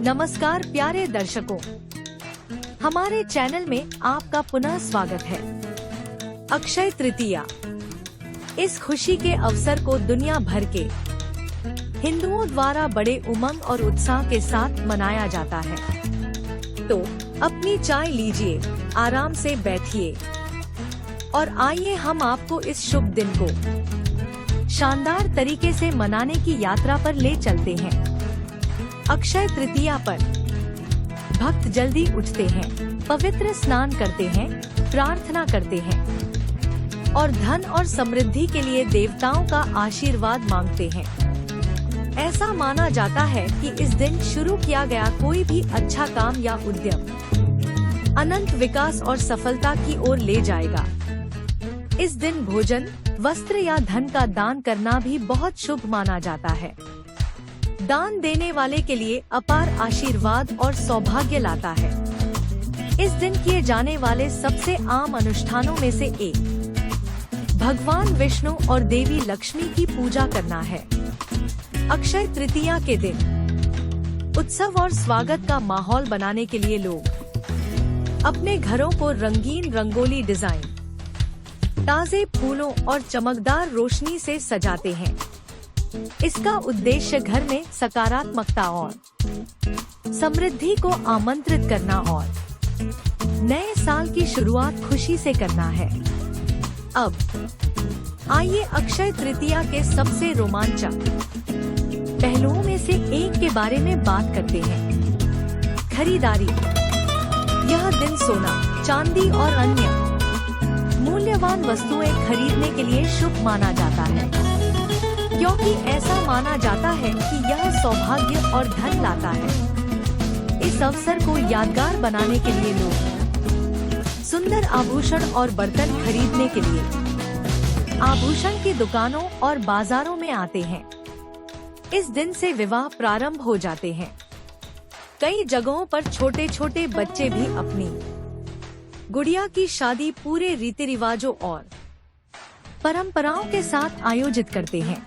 नमस्कार प्यारे दर्शकों, हमारे चैनल में आपका पुनः स्वागत है। अक्षय तृतीया इस खुशी के अवसर को दुनिया भर के हिंदुओं द्वारा बड़े उमंग और उत्साह के साथ मनाया जाता है। तो अपनी चाय लीजिए, आराम से बैठिए और आइए हम आपको इस शुभ दिन को शानदार तरीके से मनाने की यात्रा पर ले चलते हैं। अक्षय तृतीया पर भक्त जल्दी उठते हैं, पवित्र स्नान करते हैं, प्रार्थना करते हैं और धन और समृद्धि के लिए देवताओं का आशीर्वाद मांगते हैं। ऐसा माना जाता है कि इस दिन शुरू किया गया कोई भी अच्छा काम या उद्यम अनंत विकास और सफलता की ओर ले जाएगा। इस दिन भोजन, वस्त्र या धन का दान करना भी बहुत शुभ माना जाता है। दान देने वाले के लिए अपार आशीर्वाद और सौभाग्य लाता है। इस दिन किए जाने वाले सबसे आम अनुष्ठानों में से एक भगवान विष्णु और देवी लक्ष्मी की पूजा करना है। अक्षय तृतीया के दिन उत्सव और स्वागत का माहौल बनाने के लिए लोग अपने घरों को रंगीन रंगोली डिजाइन, ताजे फूलों और चमकदार रोशनी से सजाते हैं। इसका उद्देश्य घर में सकारात्मकता और समृद्धि को आमंत्रित करना और नए साल की शुरुआत खुशी से करना है। अब आइए अक्षय तृतीया के सबसे रोमांचक पहलुओं में से एक के बारे में बात करते हैं। खरीदारी। यह दिन सोना, चांदी और अन्य मूल्यवान वस्तुएं खरीदने के लिए शुभ माना जाता है, क्योंकि ऐसा माना जाता है कि यह सौभाग्य और धन लाता है। इस अवसर को यादगार बनाने के लिए लोग सुंदर आभूषण और बर्तन खरीदने के लिए आभूषण की दुकानों और बाजारों में आते हैं। इस दिन से विवाह प्रारंभ हो जाते हैं। कई जगहों पर छोटे छोटे बच्चे भी अपनी गुड़िया की शादी पूरे रीति रिवाजों और परंपराओं के साथ आयोजित करते हैं।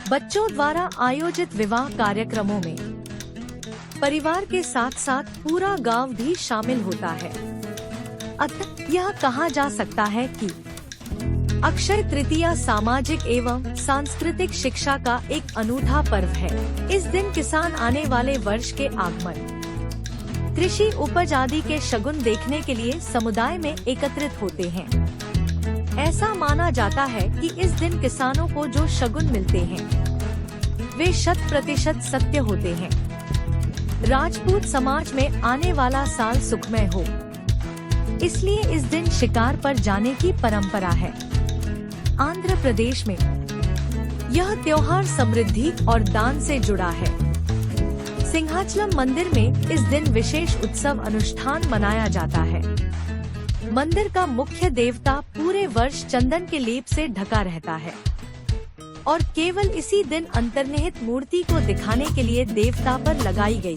बच्चों द्वारा आयोजित विवाह कार्यक्रमों में परिवार के साथ साथ पूरा गांव भी शामिल होता है। अतः यह कहा जा सकता है कि अक्षय तृतीया सामाजिक एवं सांस्कृतिक शिक्षा का एक अनूठा पर्व है। इस दिन किसान आने वाले वर्ष के आगमन, कृषि उपज आदि के शगुन देखने के लिए समुदाय में एकत्रित होते हैं। ऐसा माना जाता है कि इस दिन किसानों को जो शगुन मिलते हैं वे 100% सत्य होते हैं। राजपूत समाज में आने वाला साल सुखमय हो, इसलिए इस दिन शिकार पर जाने की परंपरा है। आंध्र प्रदेश में यह त्योहार समृद्धि और दान से जुड़ा है। सिंहाचलम मंदिर में इस दिन विशेष उत्सव अनुष्ठान मनाया जाता है। मंदिर का मुख्य देवता पूरे वर्ष चंदन के लेप से ढका रहता है और केवल इसी दिन अंतर्निहित मूर्ति को दिखाने के लिए देवता पर लगाई गई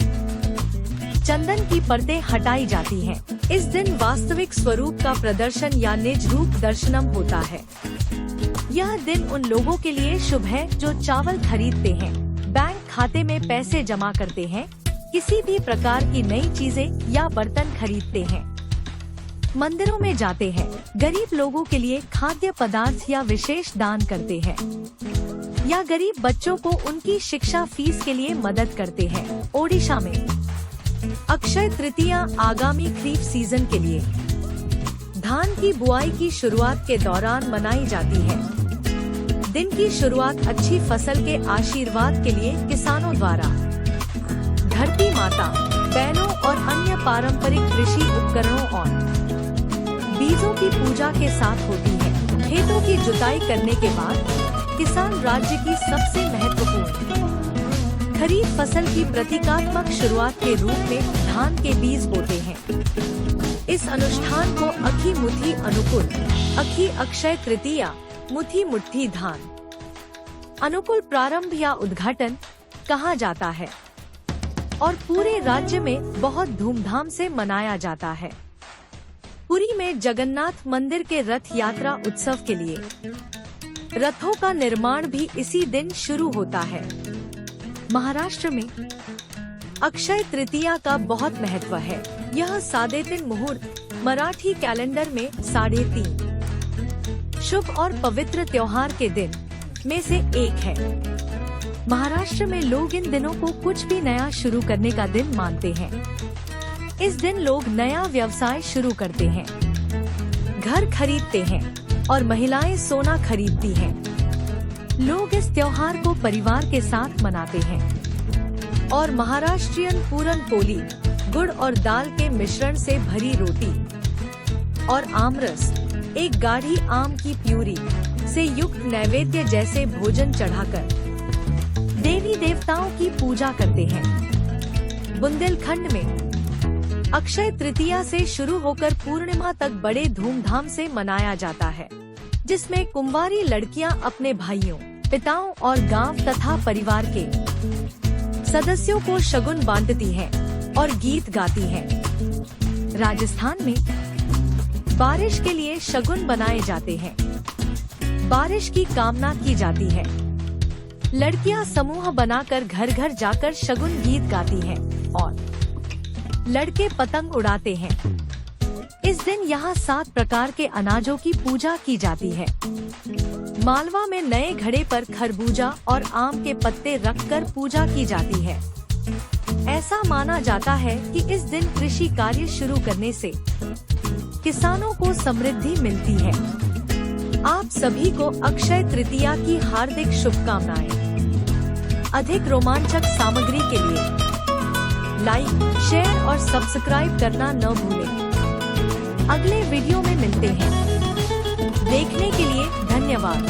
चंदन की परतें हटाई जाती हैं। इस दिन वास्तविक स्वरूप का प्रदर्शन या निज रूप दर्शनम होता है। यह दिन उन लोगों के लिए शुभ है जो चावल खरीदते हैं, बैंक खाते में पैसे जमा करते हैं, किसी भी प्रकार की नई चीजें या बर्तन खरीदते हैं, मंदिरों में जाते हैं, गरीब लोगों के लिए खाद्य पदार्थ या विशेष दान करते हैं या गरीब बच्चों को उनकी शिक्षा फीस के लिए मदद करते हैं। ओडिशा में अक्षय तृतीया आगामी खरीफ सीजन के लिए धान की बुआई की शुरुआत के दौरान मनाई जाती है। दिन की शुरुआत अच्छी फसल के आशीर्वाद के लिए किसानों द्वारा धरती माता, बैलों और अन्य पारंपरिक कृषि उपकरणों और बीजों की पूजा के साथ होती है। खेतों की जुताई करने के बाद किसान राज्य की सबसे महत्वपूर्ण खरीफ फसल की प्रतीकात्मक शुरुआत के रूप में धान के बीज बोते हैं। इस अनुष्ठान को अखी मुठी अनुकूल, अखी अक्षय तृतीया, मुठी मुट्ठी धान अनुकूल प्रारंभ या उद्घाटन कहा जाता है और पूरे राज्य में बहुत धूमधाम से मनाया जाता है। पुरी में जगन्नाथ मंदिर के रथ यात्रा उत्सव के लिए रथों का निर्माण भी इसी दिन शुरू होता है। महाराष्ट्र में अक्षय तृतीया का बहुत महत्व है। यह साडेतीन मुहूर्त मराठी कैलेंडर में 3.5 शुभ और पवित्र त्योहार के दिन में से एक है। महाराष्ट्र में लोग इन दिनों को कुछ भी नया शुरू करने का दिन मानते हैं। इस दिन लोग नया व्यवसाय शुरू करते हैं, घर खरीदते हैं और महिलाएं सोना खरीदती हैं। लोग इस त्योहार को परिवार के साथ मनाते हैं और महाराष्ट्रियन पूरन पोली, गुड़ और दाल के मिश्रण से भरी रोटी और आमरस, एक गाढ़ी आम की प्यूरी से युक्त नैवेद्य जैसे भोजन चढ़ाकर देवी देवताओं की पूजा करते हैं। बुंदेलखंड में अक्षय तृतीया से शुरू होकर पूर्णिमा तक बड़े धूमधाम से मनाया जाता है, जिसमें कुंवारी लड़कियां अपने भाइयों, पिताओं और गांव तथा परिवार के सदस्यों को शगुन बांटती हैं और गीत गाती हैं। राजस्थान में बारिश के लिए शगुन बनाए जाते हैं। बारिश की कामना की जाती है। लड़कियां समूह बनाकर घर घर जाकर शगुन गीत गाती हैं और लड़के पतंग उड़ाते हैं। इस दिन यहाँ 7 प्रकार के अनाजों की पूजा की जाती है। मालवा में नए घड़े पर खरबूजा और आम के पत्ते रखकर पूजा की जाती है। ऐसा माना जाता है कि इस दिन कृषि कार्य शुरू करने से किसानों को समृद्धि मिलती है। आप सभी को अक्षय तृतीया की हार्दिक शुभकामनाएं। अधिक रोमांचक सामग्री के लिए लाइक, शेयर और सब्सक्राइब करना न भूलें। अगले वीडियो में मिलते हैं। देखने के लिए धन्यवाद।